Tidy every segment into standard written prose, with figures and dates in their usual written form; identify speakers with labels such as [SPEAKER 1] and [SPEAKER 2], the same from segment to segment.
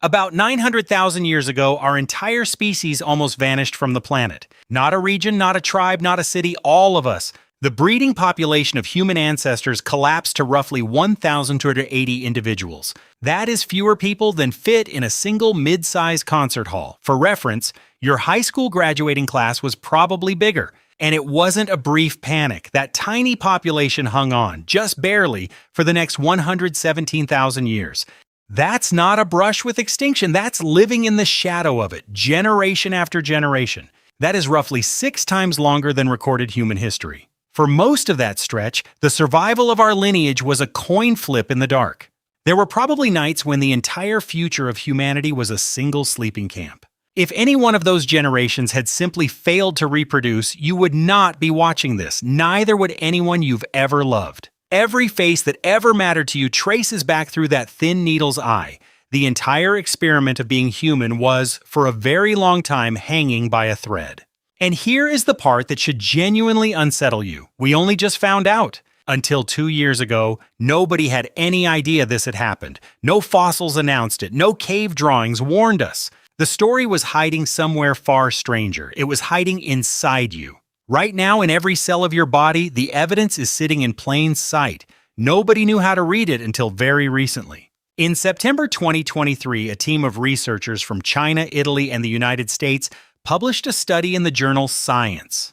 [SPEAKER 1] About 900,000 years ago, our entire species almost vanished from the planet. Not a region, not a tribe, not a city, all of us. The breeding population of human ancestors collapsed to roughly 1,280 individuals. That is fewer people than fit in a single mid-sized concert hall. For reference, your high school graduating class was probably bigger. And it wasn't a brief panic. That tiny population hung on, just barely, for the next 117,000 years. That's not a brush with extinction. That's living in the shadow of it, generation after generation. That is roughly 6 times longer than recorded human history. For most of that stretch, the survival of our lineage was a coin flip in the dark. There were probably nights when the entire future of humanity was a single sleeping camp. If any one of those generations had simply failed to reproduce, you would not be watching this. Neither would anyone you've ever loved. Every face that ever mattered to you traces back through that thin needle's eye. The entire experiment of being human was, for a very long time, hanging by a thread. And here is the part that should genuinely unsettle you. We only just found out. Until 2 years ago, nobody had any idea this had happened. No fossils announced it. No cave drawings warned us. The story was hiding somewhere far stranger. It was hiding inside you. Right now, in every cell of your body, the evidence is sitting in plain sight. Nobody knew how to read it until very recently. In September 2023, a team of researchers from China, Italy, and the United States published a study in the journal Science.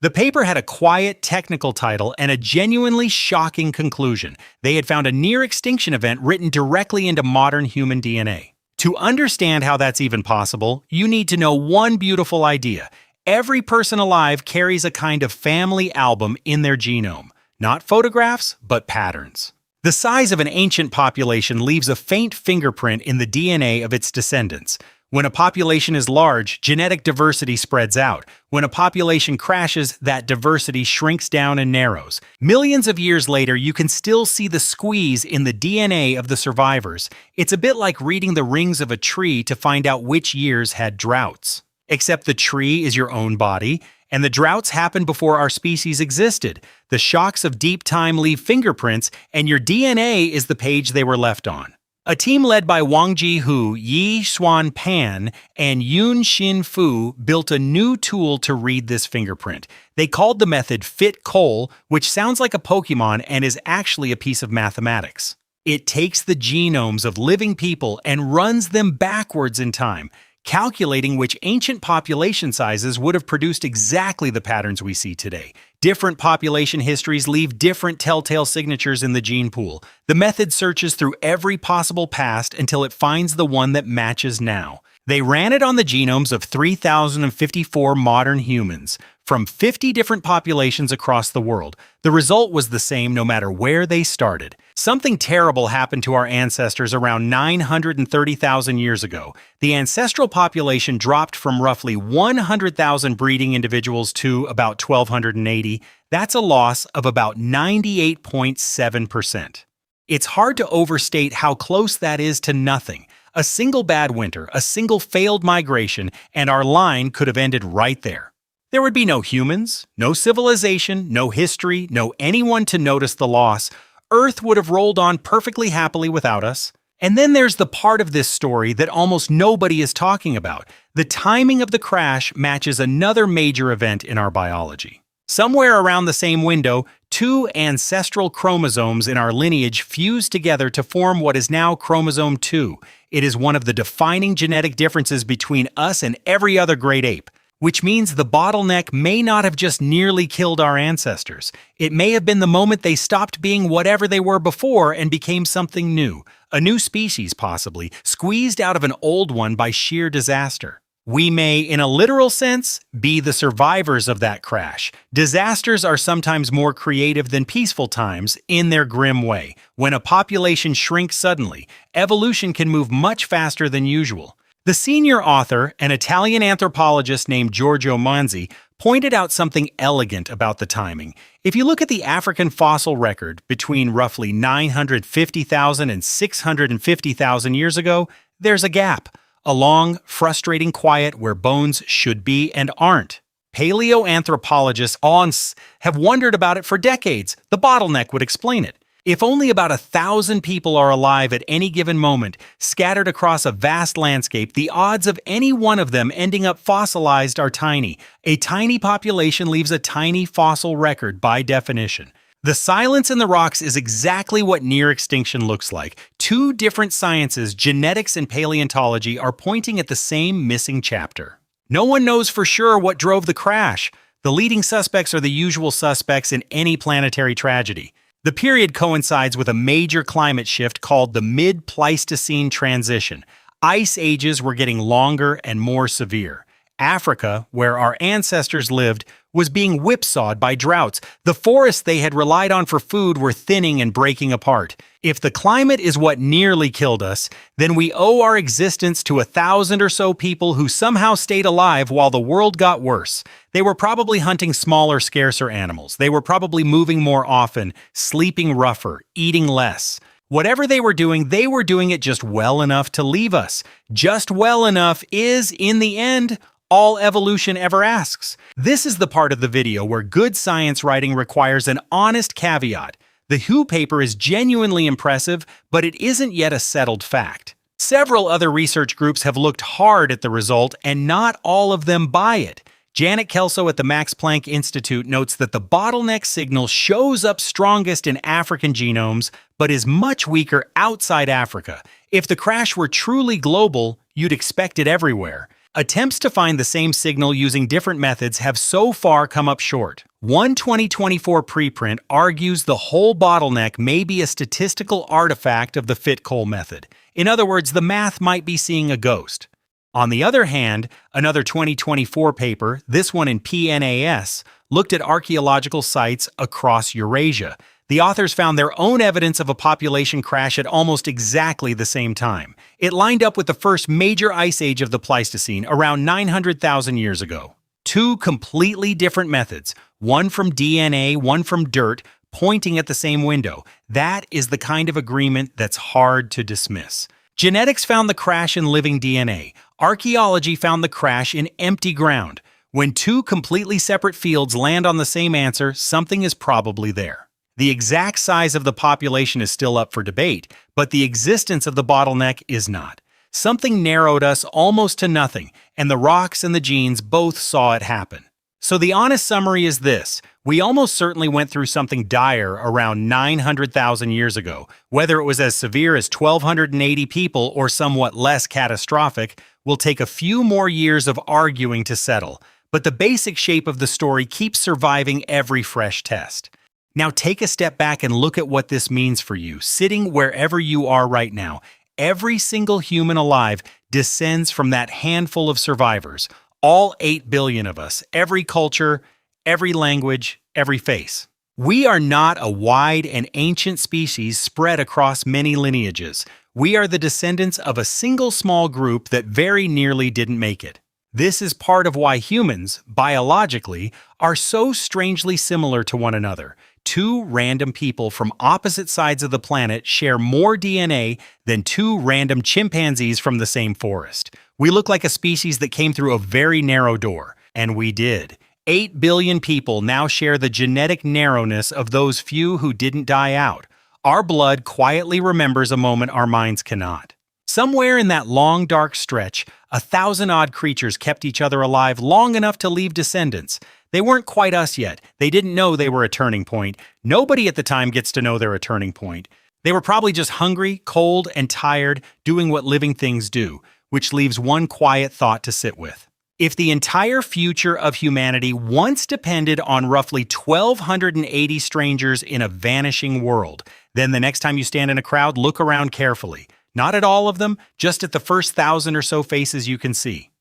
[SPEAKER 1] The paper had a quiet, technical title and a genuinely shocking conclusion. They had found a near-extinction event written directly into modern human DNA. To understand how that's even possible, you need to know one beautiful idea. Every person alive carries a kind of family album in their genome. Not photographs, but patterns. The size of an ancient population leaves a faint fingerprint in the DNA of its descendants. When a population is large, genetic diversity spreads out. When a population crashes, that diversity shrinks down and narrows. Millions of years later, you can still see the squeeze in the DNA of the survivors. It's a bit like reading the rings of a tree to find out which years had droughts. Except the tree is your own body, and the droughts happened before our species existed. The shocks of deep time leave fingerprints, and your DNA is the page they were left on. A team led by Wangji Hu, Yi Xuan Pan, and Yun Xin Fu built a new tool to read this fingerprint. They called the method FitCol, which sounds like a Pokemon and is actually a piece of mathematics. It takes the genomes of living people and runs them backwards in time, calculating which ancient population sizes would have produced exactly the patterns we see today. Different population histories leave different telltale signatures in the gene pool. The method searches through every possible past until it finds the one that matches now. They ran it on the genomes of 3,054 modern humans from 50 different populations across the world. The result was the same no matter where they started. Something terrible happened to our ancestors around 930,000 years ago. The ancestral population dropped from roughly 100,000 breeding individuals to about 1,280. That's a loss of about 98.7%. It's hard to overstate how close that is to nothing. A single bad winter, a single failed migration, and our line could have ended right there. There would be no humans, no civilization, no history, no anyone to notice the loss. Earth would have rolled on perfectly happily without us. And then there's the part of this story that almost nobody is talking about. The timing of the crash matches another major event in our biology. Somewhere around the same window, 2 ancestral chromosomes in our lineage fused together to form what is now chromosome 2. It is one of the defining genetic differences between us and every other great ape. Which means the bottleneck may not have just nearly killed our ancestors. It may have been the moment they stopped being whatever they were before and became something new. A new species, possibly, squeezed out of an old one by sheer disaster. We may, in a literal sense, be the survivors of that crash. Disasters are sometimes more creative than peaceful times in their grim way. When a population shrinks suddenly, evolution can move much faster than usual. The senior author, an Italian anthropologist named Giorgio Manzi, pointed out something elegant about the timing. If you look at the African fossil record between roughly 950,000 and 650,000 years ago, there's a gap, a long, frustrating quiet where bones should be and aren't. Paleoanthropologists have wondered about it for decades. The bottleneck would explain it. If only about 1,000 people are alive at any given moment, scattered across a vast landscape, the odds of any one of them ending up fossilized are tiny. A tiny population leaves a tiny fossil record by definition. The silence in the rocks is exactly what near extinction looks like. Two different sciences, genetics and paleontology, are pointing at the same missing chapter. No one knows for sure what drove the crash. The leading suspects are the usual suspects in any planetary tragedy. The period coincides with a major climate shift called the mid-Pleistocene transition. Ice ages were getting longer and more severe. Africa, where our ancestors lived, was being whipsawed by droughts. The forests they had relied on for food were thinning and breaking apart. If the climate is what nearly killed us, then we owe our existence to 1,000 or so people who somehow stayed alive while the world got worse. They were probably hunting smaller, scarcer animals. They were probably moving more often, sleeping rougher, eating less. Whatever they were doing it just well enough to leave us. Just well enough is, in the end, all evolution ever asks. This is the part of the video where good science writing requires an honest caveat. The WHO paper is genuinely impressive, but it isn't yet a settled fact. Several other research groups have looked hard at the result, and not all of them buy it. Janet Kelso at the Max Planck Institute notes that the bottleneck signal shows up strongest in African genomes, but is much weaker outside Africa. If the crash were truly global, you'd expect it everywhere. Attempts to find the same signal using different methods have so far come up short. One 2024 preprint argues the whole bottleneck may be a statistical artifact of the Fit-Cole method. In other words, the math might be seeing a ghost. On the other hand, another 2024 paper, this one in PNAS, looked at archaeological sites across Eurasia. The authors found their own evidence of a population crash at almost exactly the same time. It lined up with the first major ice age of the Pleistocene, around 900,000 years ago. Two completely different methods, one from DNA, one from dirt, pointing at the same window. That is the kind of agreement that's hard to dismiss. Genetics found the crash in living DNA. Archaeology found the crash in empty ground. When two completely separate fields land on the same answer, something is probably there. The exact size of the population is still up for debate, but the existence of the bottleneck is not. Something narrowed us almost to nothing, and the rocks and the genes both saw it happen. So the honest summary is this: we almost certainly went through something dire around 900,000 years ago. Whether it was as severe as 1,280 people or somewhat less catastrophic will take a few more years of arguing to settle, but the basic shape of the story keeps surviving every fresh test. Now take a step back and look at what this means for you, sitting wherever you are right now. Every single human alive descends from that handful of survivors, all 8 billion of us, every culture, every language, every face. We are not a wide and ancient species spread across many lineages. We are the descendants of a single small group that very nearly didn't make it. This is part of why humans, biologically, are so strangely similar to one another. Two random people from opposite sides of the planet share more DNA than two random chimpanzees from the same forest. We look like a species that came through a very narrow door, and we did. 8 billion people now share the genetic narrowness of those few who didn't die out. Our blood quietly remembers a moment our minds cannot. Somewhere in that long, dark stretch, 1,000-odd creatures kept each other alive long enough to leave descendants. They weren't quite us yet. They didn't know they were a turning point. Nobody at the time gets to know they're a turning point. They were probably just hungry, cold, and tired, doing what living things do, which leaves one quiet thought to sit with. If the entire future of humanity once depended on roughly 1,280 strangers in a vanishing world, then the next time you stand in a crowd, look around carefully. Not at all of them, just at the first 1,000 or so faces you can see.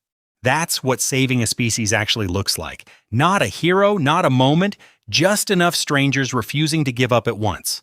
[SPEAKER 1] That's what saving a species actually looks like. Not a hero, not a moment, just enough strangers refusing to give up at once.